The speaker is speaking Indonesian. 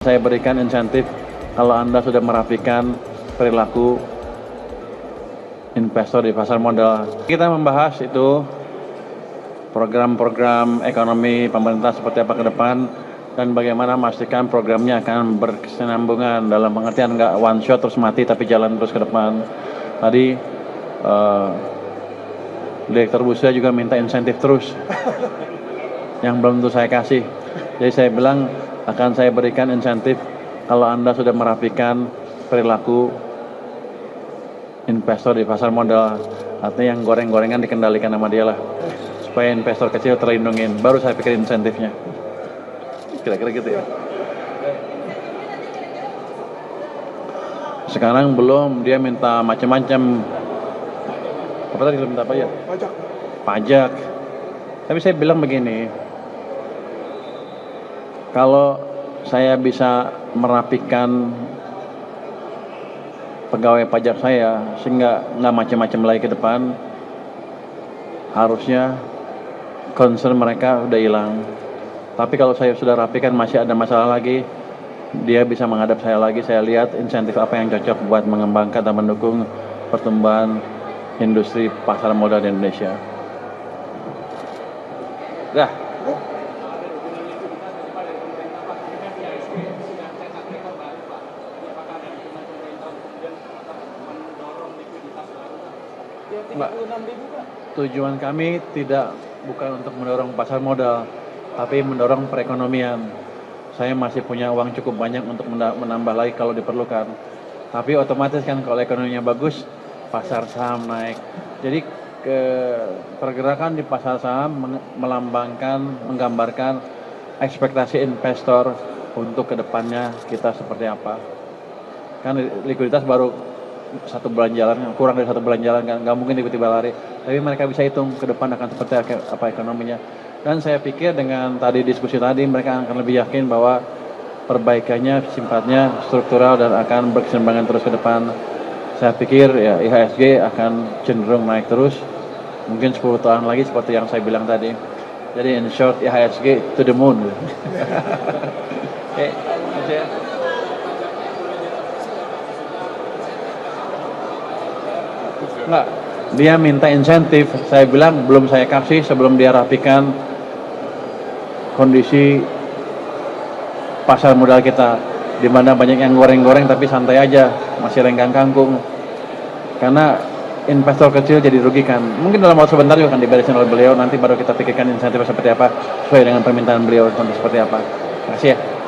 Saya berikan insentif kalau Anda sudah merapikan perilaku investor di pasar modal. Kita membahas itu program-program ekonomi pemerintah seperti apa ke depan dan bagaimana memastikan programnya akan berkesinambungan dalam pengertian nggak one shot terus mati tapi jalan terus ke depan. Tadi Direktur Bursa juga minta insentif terus yang belum tentu saya kasih. Jadi saya bilang akan saya berikan insentif kalau Anda sudah merapikan perilaku investor di pasar modal. Artinya yang goreng-gorengan dikendalikan sama dia lah. Supaya investor kecil terlindungin. Baru saya pikir insentifnya. Kira-kira gitu ya. Sekarang belum, dia minta macam-macam. Apa tadi minta apa ya? Pajak. Tapi saya bilang begini. Kalau saya bisa merapikan pegawai pajak saya sehingga nggak macam-macam lagi ke depan, harusnya concern mereka udah hilang. Tapi kalau saya sudah rapikan masih ada masalah lagi, dia bisa menghadap saya lagi. Saya lihat insentif apa yang cocok buat mengembangkan dan mendukung pertumbuhan industri pasar modal di Indonesia. Dah. Mbak, tujuan kami bukan untuk mendorong pasar modal, tapi mendorong perekonomian. Saya masih punya uang cukup banyak untuk menambah lagi kalau diperlukan. Tapi otomatis kan kalau ekonominya bagus, pasar saham naik. Jadi pergerakan di pasar saham menggambarkan ekspektasi investor untuk kedepannya kita seperti apa. Kan likuiditas baru satu bulan jalan, kurang dari satu bulan jalan, nggak mungkin tiba-tiba lari. Tapi mereka bisa hitung ke depan akan seperti apa ekonominya. Dan saya pikir dengan tadi diskusi tadi mereka akan lebih yakin bahwa perbaikannya sifatnya struktural dan akan berkesinambungan terus ke depan. Saya pikir ya IHSG akan cenderung naik terus, mungkin 10 tahun lagi seperti yang saya bilang tadi. Jadi in short IHSG to the moon. Oke, ya. Enggak, dia minta insentif. Saya bilang belum saya kasih sebelum dia rapikan kondisi pasar modal kita, di mana banyak yang goreng-goreng tapi santai aja, masih renggang kangkung. Karena investor kecil jadi rugikan. Mungkin dalam waktu sebentar juga akan diberesin oleh beliau. Nanti baru kita pikirkan insentif seperti apa sesuai dengan permintaan beliau seperti apa. Terima kasih ya.